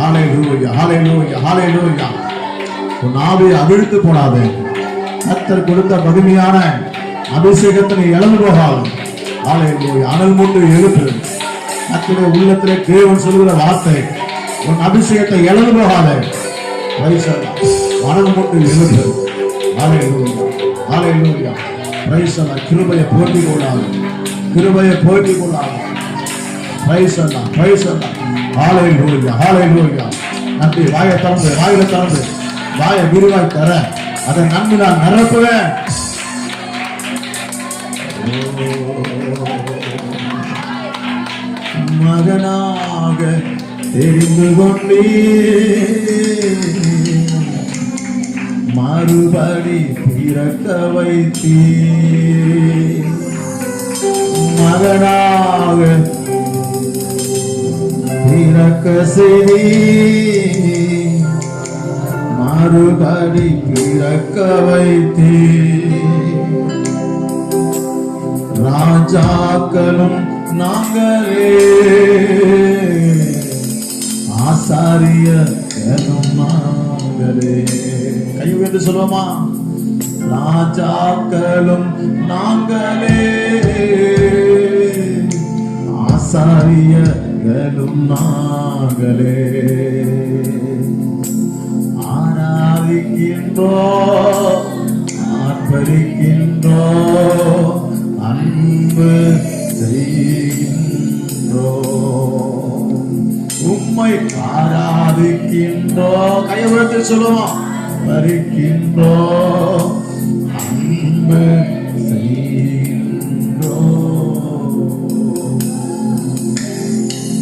ஹalleluya ஹalleluya ஹalleluya. உன் ஆவியை அவிழ்த்து போடாதே. கர்த்தர் கொடுத்த மகிமையான அபிஷேகத்தை நீ இழந்து போகாது. ஹalleluya. அனல் மூட்டு எழுப்பு. கர்த்தருடைய உள்ளத்திலே தேவன் சொல்லுகிற வார்த்தை, உன் அபிஷேகத்தை இழந்து போகாதே. பிரைஸ் அல்லாஹ். அனல் மூட்டு எழுப்பு. ஹalleluya ஹalleluya. பிரைஸ் அல்லாஹ். கிருபையை போற்றி கொள்ளாது, கிருபையை போற்றி கொள்ளாது. பிரைஸ் அல்லாஹ் பிரைஸ் அல்லாஹ். ஹalleluya ஹalleluya. நன்றி. வாயை திறந்து, வாயில திறந்து, வாயை விரிவாய் தர அதை நன்மை நான் நிரப்புவேன். மகனாக தெரிந்து கொண்டே மறுபடி பிறக்க வைத்தீ, மகனாக பிறக்க செய்தீ, மறுபடி பிறக்க வைத்தீ. ராஜாக்களும் நாங்களே, ஆசாரியர்களும் நாங்களே. கை உயர்த்தி சொல்லுவோமா? ராஜாக்களும் நாங்களே, ஆசாரியர்களும் நாங்களே. ஆராதிக்கின்றோ, ஆர்ப்பரிக்கின்றோ, அன்பு செய்கின்றோ, உம்மை ஆராதிக்கின்றோ. கையை உயர்த்தி சொல்லுவோம். ஆர்ப்பரிக்கின்றோ, அன்பு செய்கின்றோ.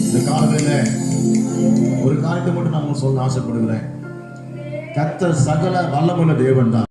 இந்த காலத்துல ஒரு காரியத்தை மட்டும் நான் சொல்ல ஆசைப்படுகிறேன். கர்த்தர் சகல வல்லமுள்ள தேவன் தான்.